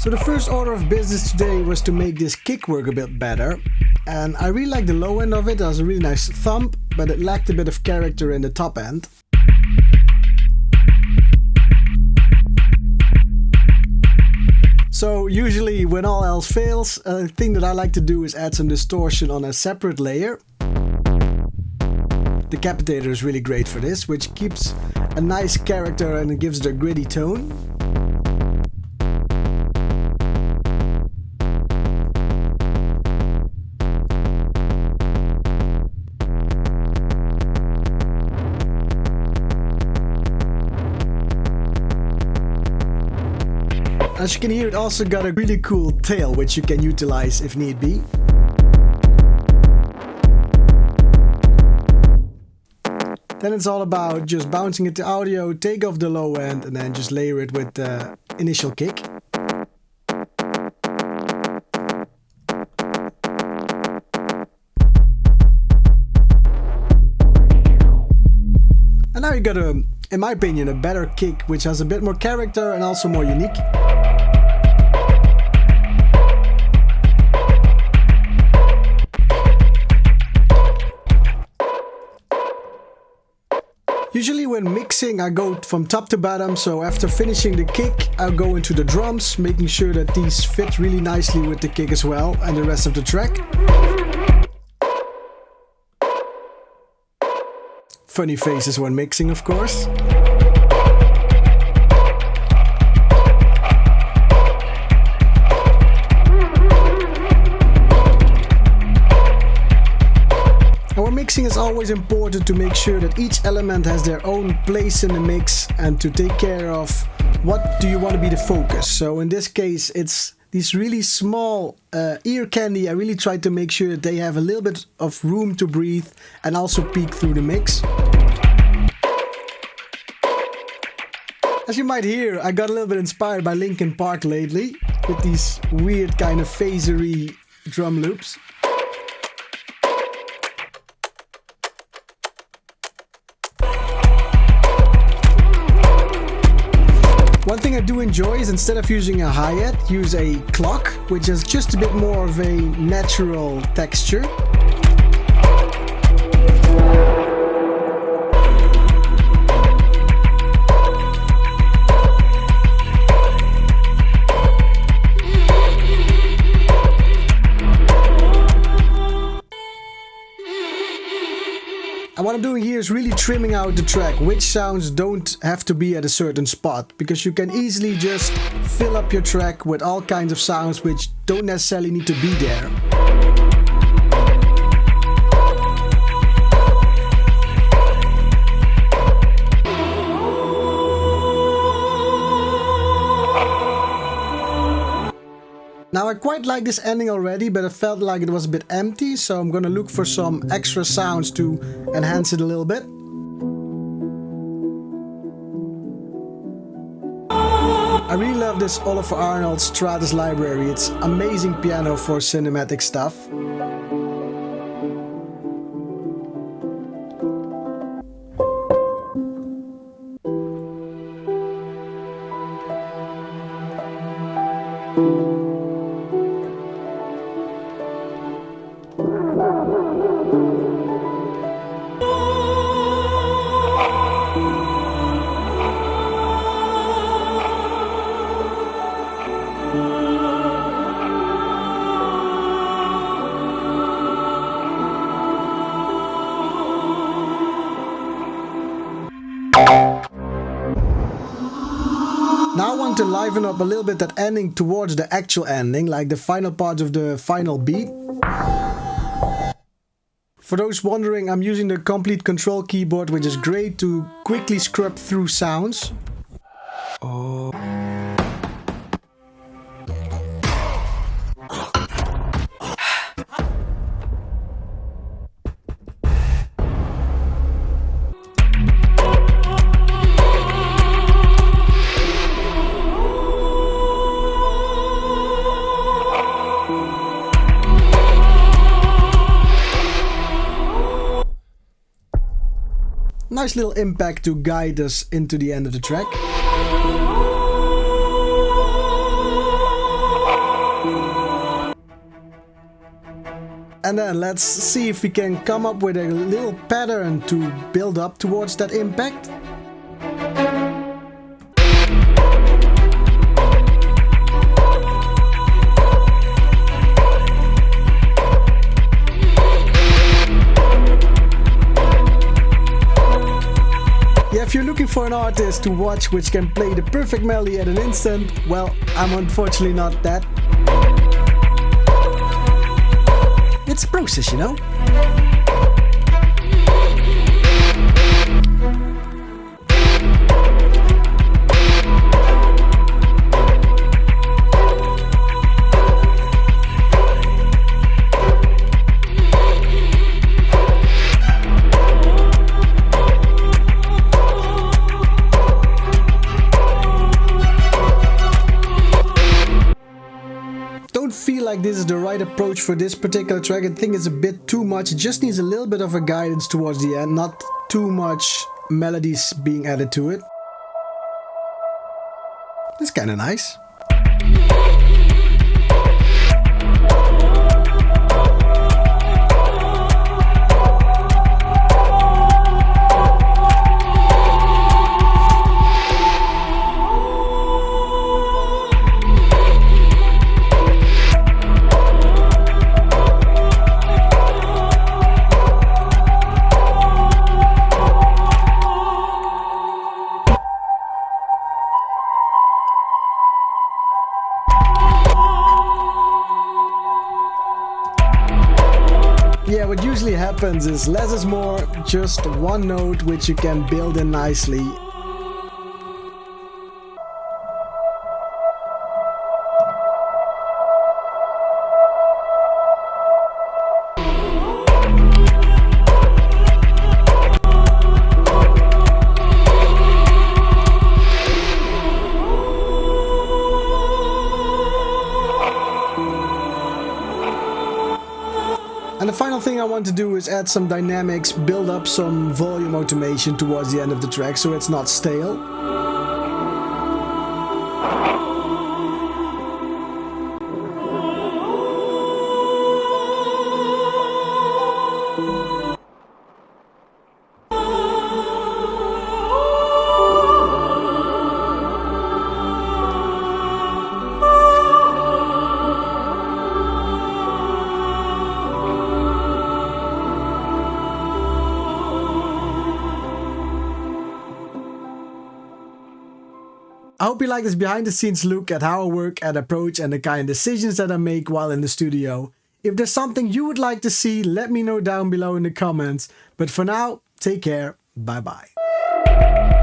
So the first order of business today was to make this kick work a bit better. And I really like the low end of it. It has a really nice thump, but it lacked a bit of character in the top end. So usually when all else fails, a thing that I like to do is add some distortion on a separate layer. The capitator is really great for this, which keeps a nice character and it gives it a gritty tone. As you can hear, it also got a really cool tail, which you can utilize if need be. Then it's all about just bouncing it to audio, take off the low end, and then just layer it with the initial kick. And now you got in my opinion, a better kick, which has a bit more character and also more unique. Usually when mixing I go from top to bottom, so after finishing the kick I'll go into the drums, making sure that these fit really nicely with the kick as well and the rest of the track. Funny faces when mixing, of course. And when mixing, it's always important to make sure that each element has their own place in the mix and to take care of what do you want to be the focus. So in this case, it's these really small ear candy. I really try to make sure that they have a little bit of room to breathe and also peek through the mix. As you might hear, I got a little bit inspired by Linkin Park lately with these weird kind of phasery drum loops. One thing I do enjoy is instead of using a hi-hat, use a clock, which has just a bit more of a natural texture. And what I'm doing here is really trimming out the track, which sounds don't have to be at a certain spot, because you can easily just fill up your track with all kinds of sounds which don't necessarily need to be there. Now I quite like this ending already, but I felt like it was a bit empty, so I'm gonna look for some extra sounds to enhance it a little bit. I really love this Oliver Arnold Stratus library. It's amazing piano for cinematic stuff. Now I want to liven up a little bit that ending towards the actual ending, like the final part of the final beat. For those wondering, I'm using the Complete Control keyboard, which is great to quickly scrub through sounds. Oh. Nice little impact to guide us into the end of the track. And then let's see if we can come up with a little pattern to build up towards that impact. Yeah, if you're looking for an artist to watch which can play the perfect melody at an instant, well, I'm unfortunately not that. It's a process, you know? Feel like this is the right approach for this particular track. I think it's a bit too much. It just needs a little bit of a guidance towards the end, not too much melodies being added to it. It's kind of nice. Yeah, what usually happens is less is more, just one note which you can build in nicely. And the final thing I want to do is add some dynamics, build up some volume automation towards the end of the track so it's not stale. I hope you like this behind the scenes look at how I work and approach and the kind of decisions that I make while in the studio. If there's something you would like to see, let me know down below in the comments. But for now, take care. Bye bye.